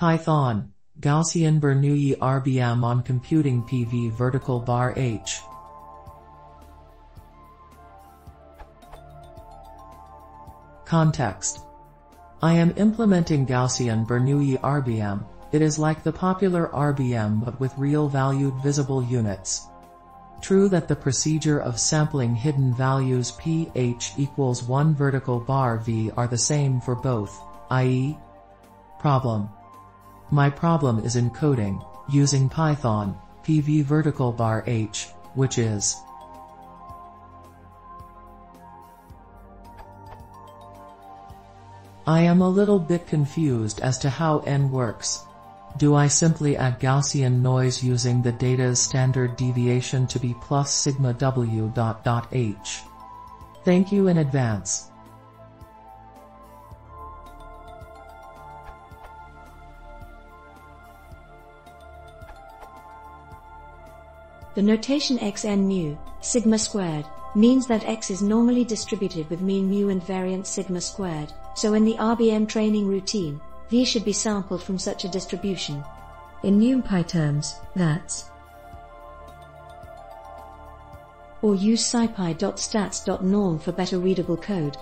Python, Gaussian Bernoulli RBM on computing PV vertical bar H. Context. I am implementing Gaussian Bernoulli RBM. It is like the popular RBM but with real valued visible units. True that the procedure of sampling hidden values pH equals 1 vertical bar V are the same for both, i.e. Problem. My problem is encoding, using Python, PV vertical bar H, which is I am a little bit confused as to how N works. Do I simply add Gaussian noise using the data's standard deviation to be plus sigma W H? Thank you in advance. The notation xn mu, sigma squared, means that x is normally distributed with mean mu and variance sigma squared, so in the RBM training routine, V should be sampled from such a distribution. In numpy terms, that's or use scipy.stats.norm for better readable code.